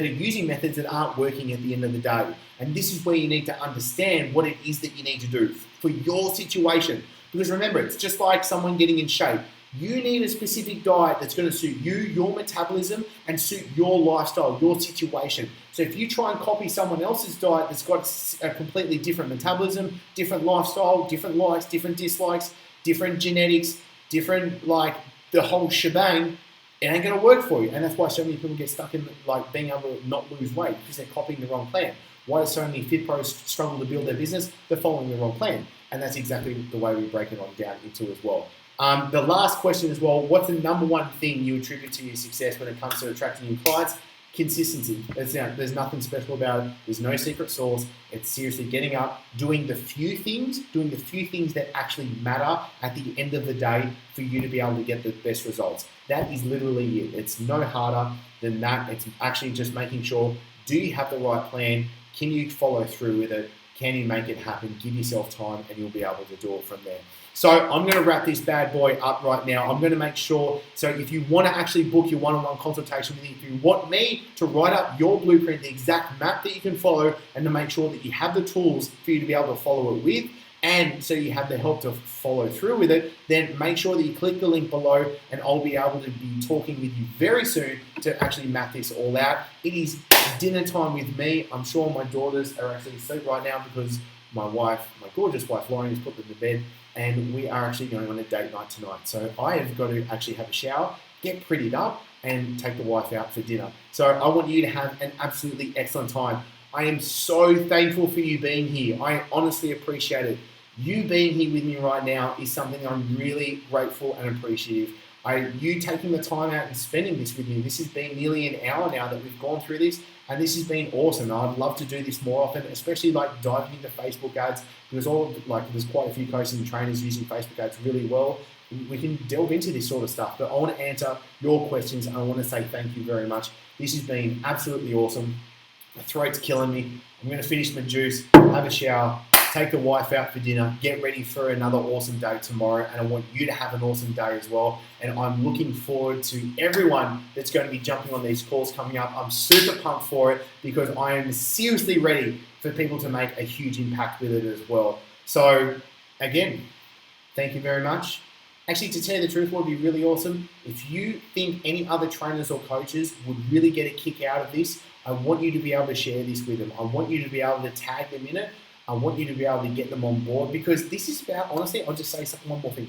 Speaker 2: using methods that aren't working at the end of the day. And this is where you need to understand what it is that you need to do for your situation. Because remember, it's just like someone getting in shape. You need a specific diet that's going to suit you, your metabolism, and suit your lifestyle, your situation. So if you try and copy someone else's diet that's got a completely different metabolism, different lifestyle, different likes, different dislikes, different genetics, different, like, the whole shebang, it ain't going to work for you. And that's why so many people get stuck in, like, being able to not lose weight, because they're copying the wrong plan. Why do so many Fit Pros struggle to build their business? They're following the wrong plan. And that's exactly the way we break it on down into as well. The last question as well, what's the number one thing you attribute to your success when it comes to attracting new clients? Consistency. There's nothing special about it. There's no secret sauce. It's seriously getting up, doing the few things that actually matter at the end of the day for you to be able to get the best results. That is literally it. It's no harder than that. It's actually just making sure, do you have the right plan? Can you follow through with it? Can you make it happen? Give yourself time and you'll be able to do it from there. So I'm going to wrap this bad boy up right now. I'm going to make sure, so if you want to actually book your one-on-one consultation with me, if you want me to write up your blueprint, the exact map that you can follow, and to make sure that you have the tools for you to be able to follow it with, and so you have the help to follow through with it, then make sure that you click the link below, and I'll be able to be talking with you very soon to actually map this all out. It is dinner time with me. I'm sure my daughters are actually asleep right now because my gorgeous wife Lauren, has put them to bed, and we are actually going on a date night tonight. So I have got to actually have a shower, get prettied up, and take the wife out for dinner. So I want you to have an absolutely excellent time. I am so thankful for you being here. I honestly appreciate it. You being here with me right now is something I'm really grateful and appreciative. You taking the time out and spending this with me. This has been nearly an hour now that we've gone through this, and this has been awesome. I'd love to do this more often, especially like diving into Facebook ads, because there's quite a few coaches and trainers using Facebook ads really well. We can delve into this sort of stuff, but I want to answer your questions, and I want to say thank you very much. This has been absolutely awesome. My throat's killing me. I'm going to finish my juice, have a shower, take the wife out for dinner, get ready for another awesome day tomorrow, and I want you to have an awesome day as well. And I'm looking forward to everyone that's going to be jumping on these calls coming up. I'm super pumped for it because I am seriously ready for people to make a huge impact with it as well. So again, thank you very much. Actually, to tell you the truth, what would be really awesome, if you think any other trainers or coaches would really get a kick out of this, I want you to be able to share this with them. I want you to be able to tag them in it. I want you to be able to get them on board, because this is about, honestly, I'll just say one more thing.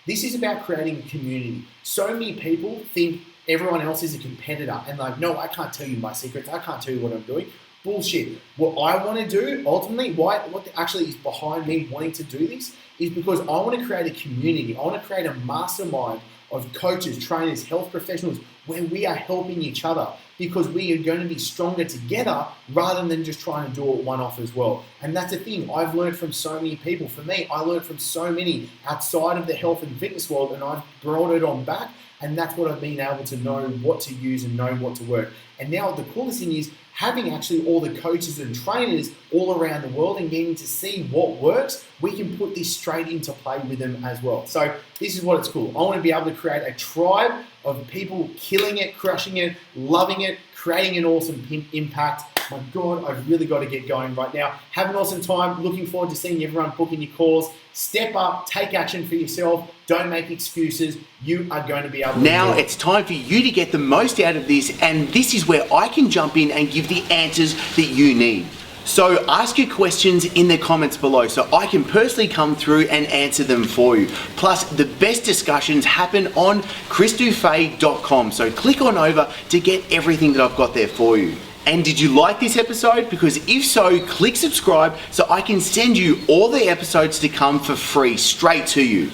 Speaker 2: This is about creating a community. So many people think everyone else is a competitor and like, no, I can't tell you my secrets. I can't tell you what I'm doing. Bullshit. What I want to do, ultimately, what actually is behind me wanting to do this is because I want to create a community. I want to create a mastermind of coaches, trainers, health professionals, where we are helping each other, because we are going to be stronger together rather than just trying to do it one-off as well. And that's the thing. I've learned from so many people. For me, I learned from so many outside of the health and fitness world, and I've brought it on back. And that's what I've been able to know what to use and know what to work. And now the coolest thing is having actually all the coaches and trainers all around the world and getting to see what works, we can put this straight into play with them as well. So this is what it's cool. I want to be able to create a tribe of people killing it, crushing it, loving it, creating an awesome impact. My God, I've really got to get going right now. Have an awesome time. Looking forward to seeing everyone booking your calls. Step up, take action for yourself. Don't make excuses. You are going to be able to
Speaker 1: Now
Speaker 2: do it.
Speaker 1: it's time for you to get the most out of this, and this is where I can jump in and give the answers that you need. So ask your questions in the comments below so I can personally come through and answer them for you. Plus, the best discussions happen on chrisdufay.com. So click on over to get everything that I've got there for you. And did you like this episode? Because if so, click subscribe so I can send you all the episodes to come for free straight to you.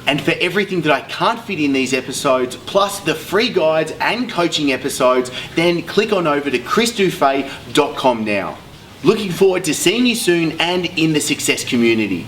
Speaker 1: And for everything that I can't fit in these episodes, plus the free guides and coaching episodes, then click on over to chrisdufay.com now. Looking forward to seeing you soon and in the success community.